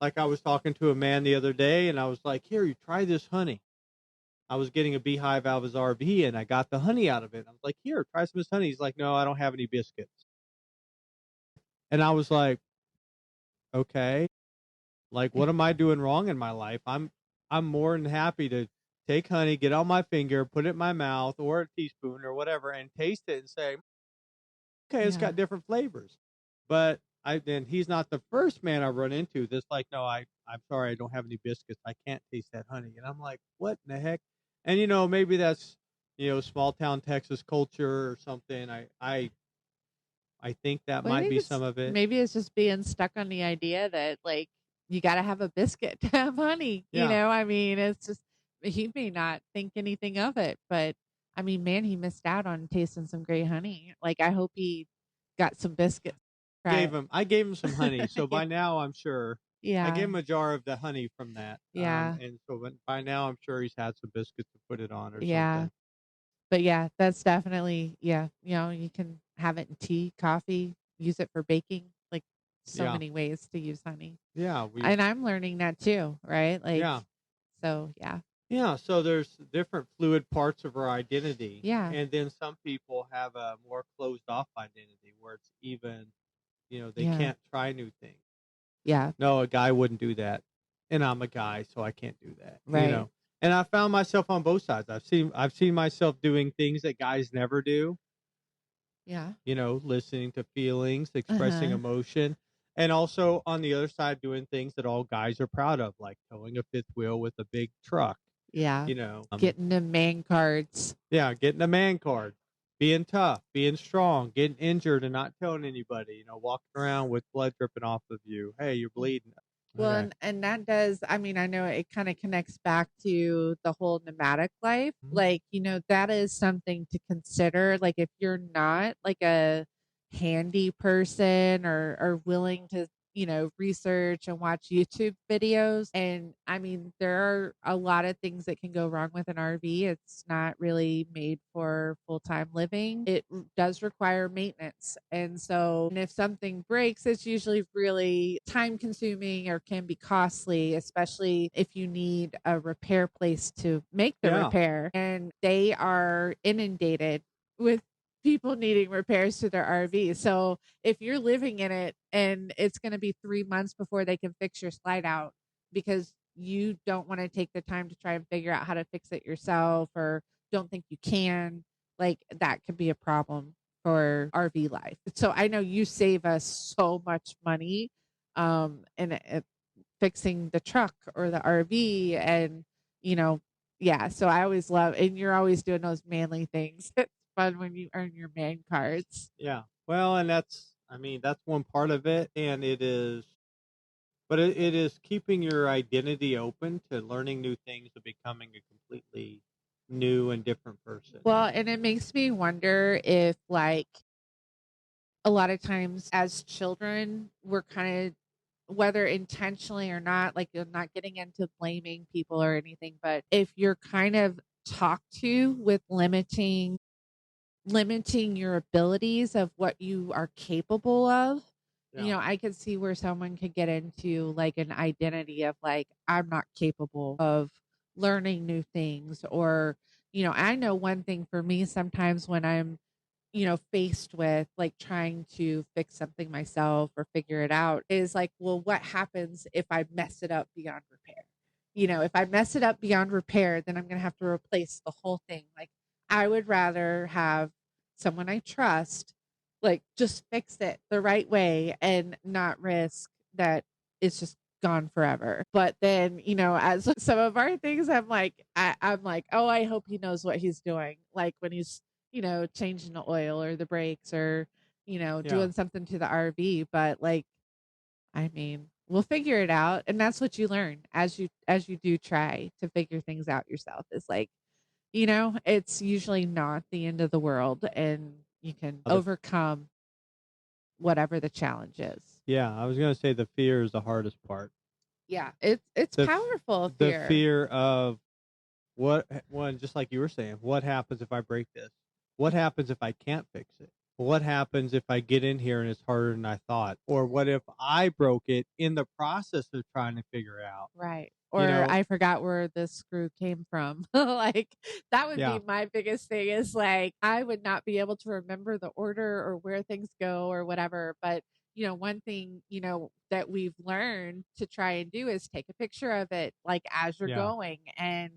Like I was talking to a man the other day, and I was like, "Here, you try this honey." I was getting a beehive out of his RV, and I got the honey out of it. I was like, "Here, try some of this honey." He's like, "No, I don't have any biscuits." And I was like, "Okay." Like, what am I doing wrong in my life? I'm more than happy to take honey, get on my finger, put it in my mouth or a teaspoon or whatever, and taste it and say, okay, it's Yeah. got different flavors. But he's not the first man I run into that's like, no, I'm sorry, I don't have any biscuits. I can't taste that honey. And I'm like, what in the heck? And maybe that's small town Texas culture or something. I think that Well, I might think be some it's of it. maybe it's just being stuck on the idea that like you got to have a biscuit to have honey. Yeah. I mean, it's just he may not think anything of it, but I mean, man, he missed out on tasting some great honey. Like I hope he got some biscuits. Try I gave him some honey, it. so Yeah. by now I'm sure I Yeah. gave him a jar of the honey from that, Yeah. and so by now I'm sure he's had some biscuits to put it on or Yeah. something. But yeah, that's definitely, yeah, you can have it in tea, coffee, use it for baking, like so Yeah. many ways to use honey. Yeah, we And I'm learning that too, right? Like, yeah. so yeah. Yeah, so there's different fluid parts of our identity, Yeah. and then some people have a more closed off identity where it's even, they Yeah. can't try new things. Yeah. No, a guy wouldn't do that, and I'm a guy, so I can't do that, Right. And I found myself on both sides. I've seen myself doing things that guys never do, Yeah. listening to feelings, expressing Uh-huh. emotion, and also on the other side doing things that all guys are proud of, like towing a fifth wheel with a big truck, Yeah. you know. Getting the man cards. Yeah, getting a man card, being tough, being strong, getting injured and not telling anybody, walking around with blood dripping off of you. Hey, you're bleeding. Well, Okay. and that does, I mean, I know it kind of connects back to the whole nomadic life. Mhm. Like, that is something to consider. Like, if you're not like a handy person or willing to, research and watch YouTube videos. And I mean, there are a lot of things that can go wrong with an RV. It's not really made for full time living. It does require maintenance. And so, and if something breaks, it's usually really time consuming or can be costly, especially if you need a repair place to make the Yeah. repair. And they are inundated with people needing repairs to their RV. So if you're living in it and it's going to be 3 months before they can fix your slide out because you don't want to take the time to try and figure out how to fix it yourself or don't think you can, like that could be a problem for RV life. So I know you save us so much money and fixing the truck or the RV and you know yeah, so I always love, and you're always doing those manly things. It's fun when you earn your man cards. Yeah. Well, and that's one part of it. And it is, but it is keeping your identity open to learning new things and becoming a completely new and different person. Well, and it makes me wonder if like a lot of times as children we're kind of, whether intentionally or not, like you're not getting into blaming people or anything, but if you're kind of talked to with limiting your abilities of what you are capable of, Yeah. I could see where someone could get into like an identity of like, I'm not capable of learning new things. Or, I know one thing for me sometimes when I'm, faced with like trying to fix something myself or figure it out is like, well, what happens if I mess it up beyond repair? If I mess it up beyond repair, then I'm going to have to replace the whole thing. Like, I would rather have someone I trust, like, just fix it the right way and not risk that it's just gone forever. But then, as some of our things, I'm like, oh, I hope he knows what he's doing. Like when he's, changing the oil or the brakes or, Yeah. doing something to the RV. But like, I mean, we'll figure it out. And that's what you learn as you do try to figure things out yourself. Is like, it's usually not the end of the world and you can The overcome whatever the challenge is. Yeah, I was gonna say the fear is the hardest part. Yeah, it's The powerful the fear. fear of just like you were saying, what happens if I break this? What happens if I can't fix it? What happens if I get in here and it's harder than I thought? Or what if I broke it in the process of trying to figure it out? Right. You Or know? I forgot where the screw came from. Like that would be Yeah, my biggest thing is like I would not be able to remember the order or where things go or whatever. But one thing, that we've learned to try and do is take a picture of it like as you're yeah. going. And,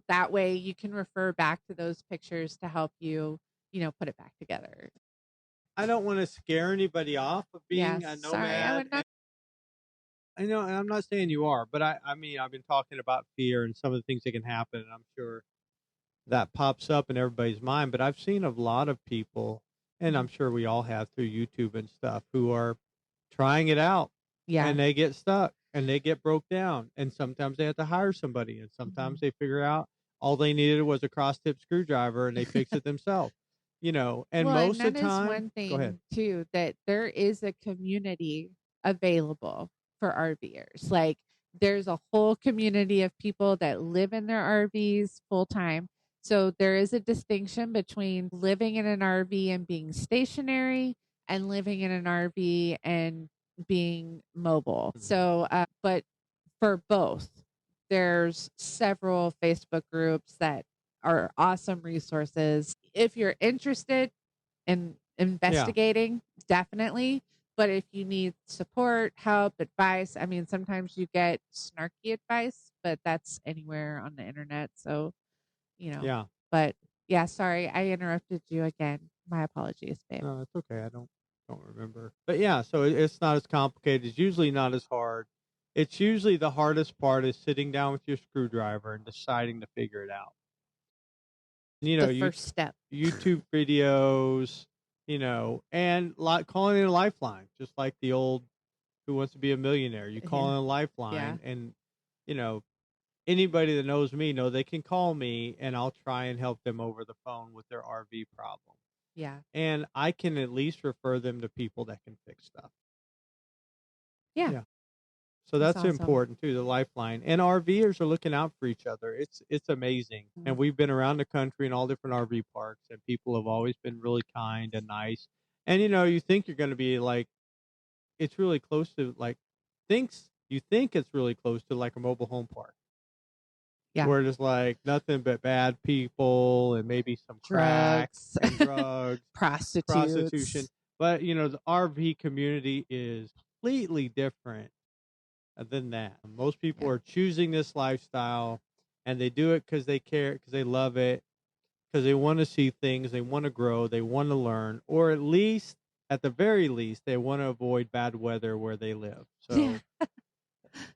that way you can refer back to those pictures to help you, put it back together. I don't want to scare anybody off of Yeah. being a Sorry. I nomad. would not. And I'm not saying you are, but I mean, I've been talking about fear and some of the things that can happen, and I'm sure that pops up in everybody's mind. But I've seen a lot of people, and I'm sure we all have through YouTube and stuff, who are trying it out Yeah. and they get stuck and they get broke down. And sometimes they have to hire somebody, and sometimes Mhm. they figure out all they needed was a cross tip screwdriver and they fix it themselves, and Well, and most of that the is time, one go ahead. thing too, that there is a community available for RVers. Like there's a whole community of people that live in their RVs full time. So there is a distinction between living in an RV and being stationary and living in an RV and being mobile. So, but for both, there's several Facebook groups that are awesome resources. If you're interested in Yeah. investigating, definitely. But if you need support, help, advice, I mean, sometimes you get snarky advice, but that's anywhere on the internet. So, Yeah. but yeah, sorry, I interrupted you again. My apologies, babe. No, it's okay. I don't remember. But yeah, so it's not as complicated. It's usually not as hard. It's usually the hardest part is sitting down with your screwdriver and deciding to figure it out. The You first step. YouTube videos, and like calling it a lifeline, just like the old Who Wants to Be a Millionaire. You call Yeah. in a Yeah. lifeline, and you know anybody that knows me know they can call me, and I'll try and help them over the phone with their RV problem. Yeah. And I can at least refer them to people that can fix stuff. Yeah. Yeah. So That's that's awesome. important too, the lifeline. And RVers are looking out for each other. It's amazing. And we've been around the country in all different RV parks, and people have always been really kind and nice. And you think you're going to be like, it's really close to like, thinks you think it's really close to like a mobile home park, Yeah. where there's like nothing but bad people and maybe some crack Drugs, and drugs, prostitution. prostitutes. But the RV community is completely different than that. Most people Yeah. are choosing this lifestyle, and they do it because they care, because they love it, because they want to see things, they want to grow, they want to learn, or at the very least, they want to avoid bad weather where they live. Yeah.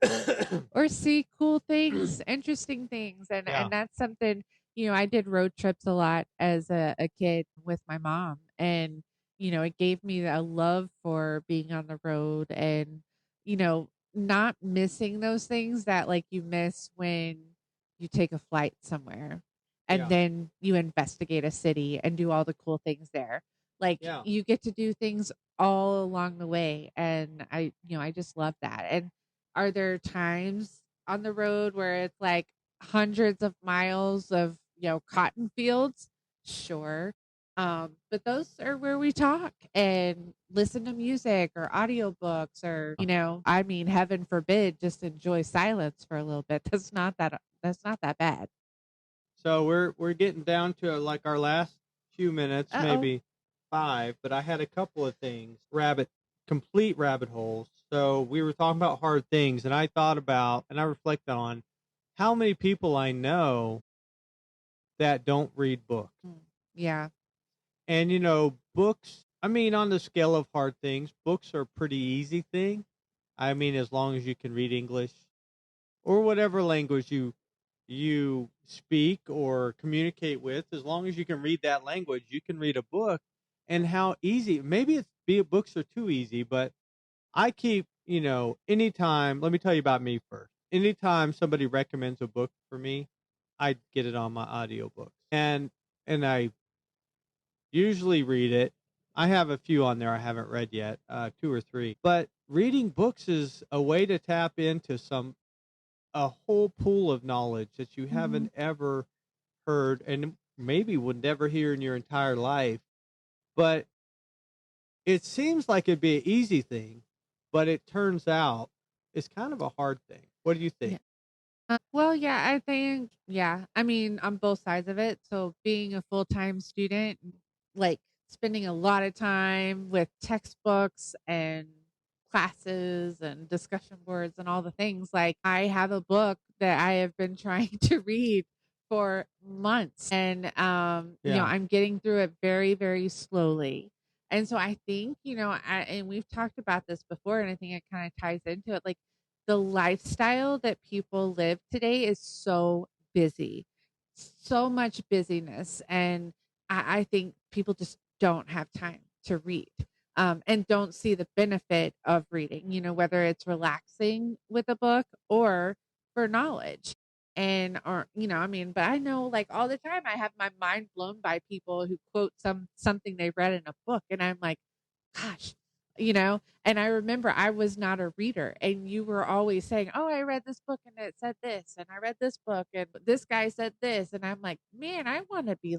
So, Or see cool things, interesting things. And yeah, that's something, I did road trips a lot as a kid with my mom. And, it gave me a love for being on the road and, not missing those things that like you miss when you take a flight somewhere and yeah, then you investigate a city and do all the cool things there. Like yeah. you get to do things all along the way. And I just love that. And are there times on the road where it's like hundreds of miles of, cotton fields? Sure. But those are where we talk and listen to music or audiobooks or, I mean, heaven forbid, just enjoy silence for a little bit. That's not that bad. So we're getting down to like our last few minutes, Uh-oh. maybe 5, but I had a couple of things, complete rabbit holes. So we were talking about hard things, and I thought about and I reflected on how many people I know that don't read books. Yeah. And books, I mean, on the scale of hard things, books are a pretty easy thing. I mean, as long as you can read English or whatever language you speak or communicate with, as long as you can read that language, you can read a book. And how easy, maybe books are too easy, but I keep, anytime, let me tell you about me first. Anytime somebody recommends a book for me, I get it on my audiobooks. And I usually read it. I have a few on there I haven't read yet, 2 or 3. But reading books is a way to tap into a whole pool of knowledge that you Mm-hmm. haven't ever heard and maybe would never hear in your entire life. But it seems like it'd be an easy thing, but it turns out it's kind of a hard thing. What do you Yeah. think? Well, yeah, I think, yeah. I mean, on both sides of it. So being a full-time student, like spending a lot of time with textbooks and classes and discussion boards and all the things. Like I have a book that I have been trying to read for months and Yeah. I'm getting through it very, very slowly. And so I think, and we've talked about this before and I think it kind of ties into it like the lifestyle that people live today is so busy, so much busyness. And I think people just don't have time to read and don't see the benefit of reading, whether it's relaxing with a book or for knowledge. And, or, I mean, but I know like all the time I have my mind blown by people who quote something they read in a book. And I'm like, gosh, you know? And I remember I was not a reader, and you were always saying, "Oh, I read this book and it said this, and I read this book and this guy said this." And I'm like, "Man, I want to be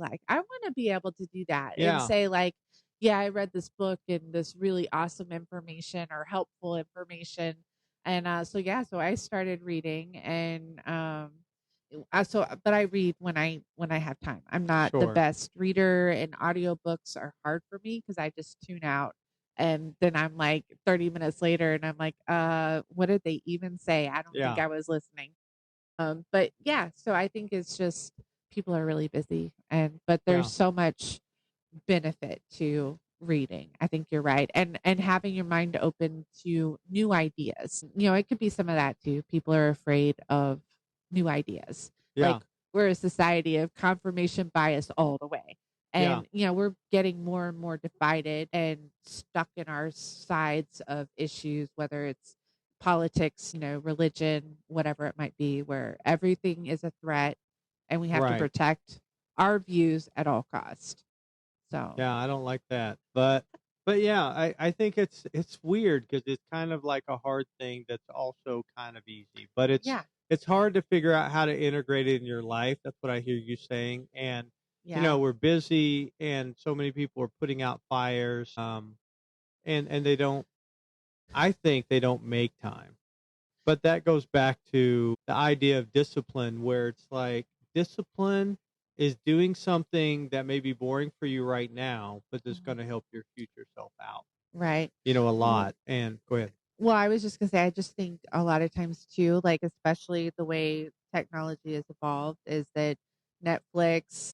able to do that and Yeah, say like, yeah, I read this book and this really awesome information or helpful information." And so yeah, so I started reading and but I read when I have time. I'm not the sure. best reader, and audiobooks are hard for me because I just tune out, and then I'm like 30 minutes later and I'm like, what did they even say? I don't think Yeah, I was listening. But yeah, so I think it's just people are really busy, but there's yeah, so much benefit to reading. I think you're right. And having your mind open to new ideas. It could be some of that too. People are afraid of new ideas. yeah, Like we're a society of confirmation bias all the way. yeah, And we're getting more and more divided and stuck in our sides of issues, whether it's politics, religion, whatever it might be, where everything is a threat and we have to right. protect our views at all cost. So, Yeah, I don't like that. But yeah, I think it's weird because it's kind of like a hard thing that's also kind of easy. But yeah, it's hard to figure out how to integrate it in your life. That's what I hear you saying. And yeah, we're busy and so many people are putting out fires. And they don't I think they don't make time. But that goes back to the idea of discipline, where it's like discipline is doing something that may be boring for you right now, but that's going mhm, to help your future self out, right. a Well, lot. And go ahead. well, I was just gonna say, I just think a lot of times too, like especially the way technology has evolved, is that Netflix,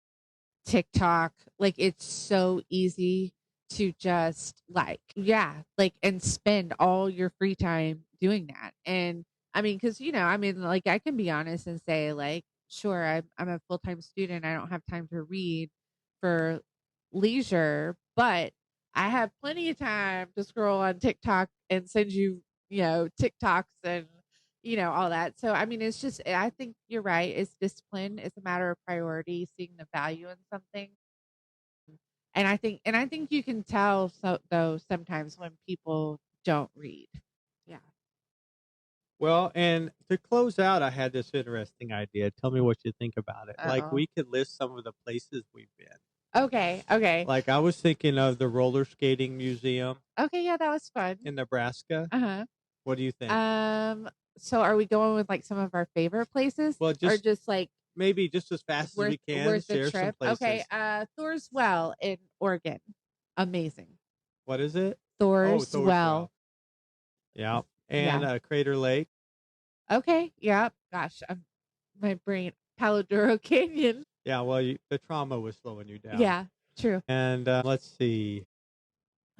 TikTok, like it's so easy to just like, yeah, like and spend all your free time doing that. And I mean, because like I can be honest and say, like, sure, I'm a full time student. I don't have time to read for leisure, but I have plenty of time to scroll on TikTok and send you, TikToks and all that. So I mean, it's just I think you're right. It's discipline. It's a matter of priority, seeing the value in something. And I think you can tell though sometimes when people don't read. Yeah. Well, and to close out, I had this interesting idea. Tell me what you think about it. Like, Uh-oh. we could list some of the places we've been. Okay. Okay. Like, I was thinking of the roller skating museum Okay, yeah, that was fun. in Nebraska. Uh-huh. What do you think? So are we going with like some of our favorite places Well, or just just like maybe just as fast as worth we can, worth the share some trip? Okay. places. Thor's Well in Oregon. Amazing. What is it? Oh, Thor's Thor's Well. Well. Yeah. And Yeah. Crater Lake. Okay. Yeah. Gosh, my brain. Palo Duro Canyon. Yeah, well, the trauma was slowing you down. Yeah. True. And let's see.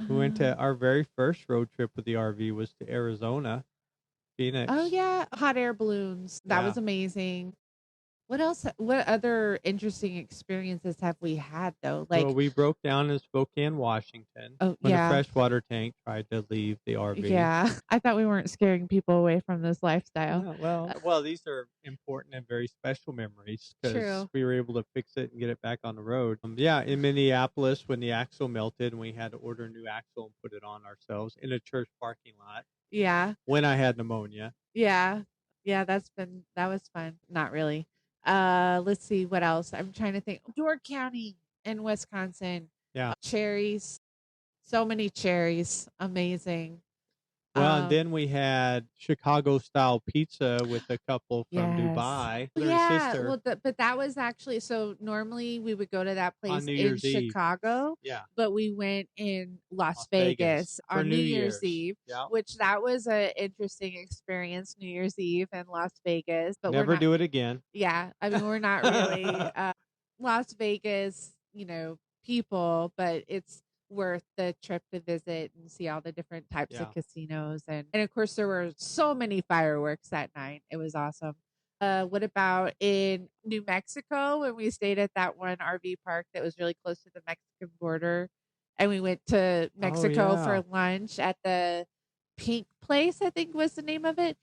We went to Um, our very first road trip with the RV was to Arizona, Oh Phoenix. yeah, hot air balloons. That Yeah. was amazing. What else? What other interesting experiences have we had though? Well, Like, we broke down in Spokane, Washington, oh when a yeah, freshwater tank tried to leave the RV. yeah. I thought we weren't scaring people away from this lifestyle. Yeah, well, these are important and very special memories because True. we were able to fix it and get it back on the road. Yeah, in Minneapolis, when the axle melted and we had to order a new axle and put it on ourselves in a church parking lot Yeah, when I had pneumonia. yeah, yeah. That was fun. Not really. Let's see what else. I'm trying to think. Door County in Wisconsin. Yeah. Cherries. So many cherries. Amazing. Well, and Um, then we had Chicago style pizza with a couple from Yes. Dubai, Oh, brother and yeah, sister, well, but that was actually so normally we would go to that on place New in Year's Eve. Chicago, Yeah, but we went in Las Las Vegas Vegas for on New New Year's Year's. Eve, Yeah. which that was a interesting experience, New Year's Eve in Las Vegas, but we're Never not do it again. yeah, I mean, we're not really Las Vegas, people, but it's worth the trip to visit and see all the different types of Yeah. casinos and of course there were so many fireworks that night. It was awesome. What about in New Mexico when we stayed at that one RV park that was really close to the Mexican border and we went to Oh, Mexico yeah. for lunch at the Pink Place, I think was the name of it.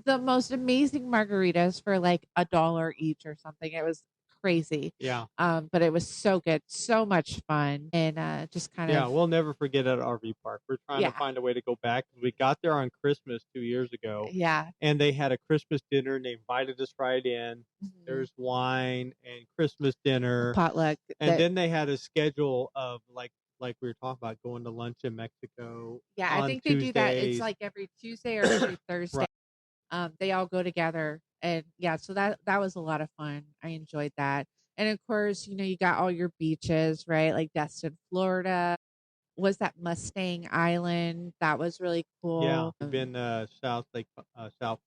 The most amazing margaritas for like $1 each or something. It was crazy. Yeah. But it was so good, so much fun, and just kind Yeah, of, we'll never forget at RV park. We're trying to yeah, find a way to go back. We got there on Christmas 2 years ago, yeah, and they had a Christmas dinner, and they invited us right in. mhm, There's wine and Christmas a dinner, potluck and that, then they had a schedule of, like we were talking about, going to lunch in Mexico yeah, I on think they do that. It's Tuesdays. like every Tuesday or every Thursday. Right. They all go together, and yeah, so that was a lot of fun. I enjoyed that. And of course, you got all your beaches, right? Like Destin, Florida. Was that Mustang Island? That was really Yeah, cool. we've been South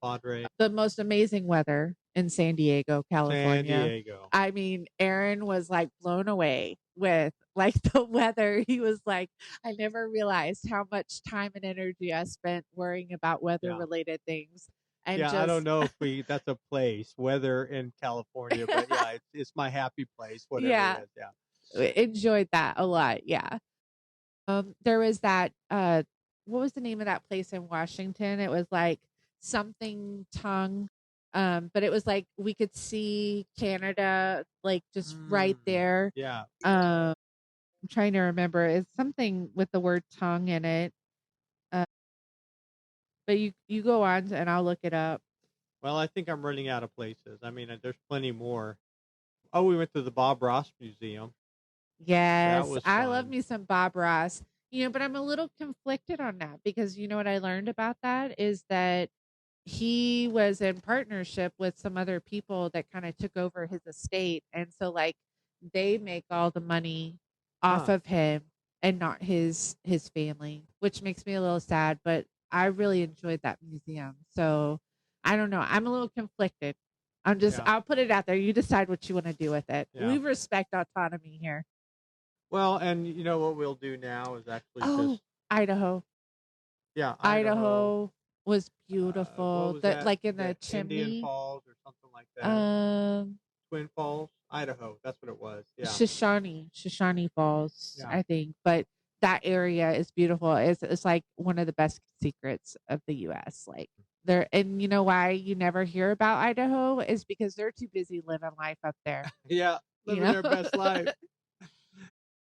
Padre, The most amazing weather in San Diego, San California. Diego. I mean, Aaron was like blown away with like the weather. He was like, I never realized how much time and energy I spent worrying about weather Yeah. related things and Yeah, I don't just know if that's a place, weather in California, but yeah, it's my happy place, whatever it yeah, is. Yeah. enjoyed that a lot. Yeah. There was that what was the name of that place in Washington? It was like something tongue. But it was like we could see Canada like just right there. Yeah. I'm trying to remember. It's something with the word tongue in it. Uh, but you go on and I'll look it up. Well, I think I'm running out of places. I mean, there's plenty more. Oh, we went to the Bob Ross Museum. That Yes, was I love fun. me some Bob Ross. But I'm a little conflicted on that because you know what I learned about that is that he was in partnership with some other people that kind of took over his estate, and so like they make all the money off Huh. of him and not his family, which makes me a little sad, but I really enjoyed that museum. So I don't know, I'm a little conflicted. Yeah. I'll put it out there, you decide what you want to do with it. Yeah. We respect autonomy here. Well, and you know what we'll do now is actually Oh, just, Idaho. yeah, Idaho. Idaho was What beautiful. was That that? like in the The Indian chimney. Falls or something like that. Um, Twin Falls, Idaho. That's what it was. Yeah. Shoshone Falls, Yeah. I think. But that area is beautiful. It's like one of the best secrets of the US. Like there, and you know why you never hear about Idaho is because they're too busy living life up there. Yeah. You Living know? their best life.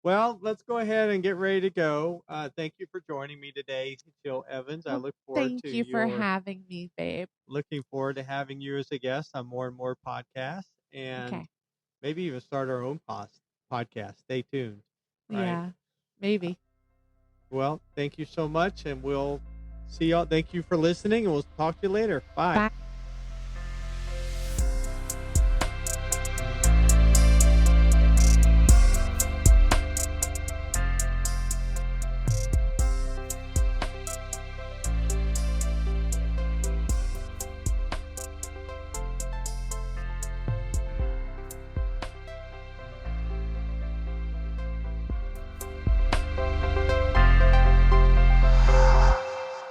Well, let's go ahead and get ready to go. Thank you for joining me today, Jill Evans. I Well, look forward to thank you for having me, babe. looking forward to having you as a guest on more and more podcasts, and Okay. maybe even start our own podcast. Stay tuned. Right. Yeah. Maybe. Well, thank you so much, and we'll see y'all. Thank you for listening, and we'll talk to you later. Bye. Bye.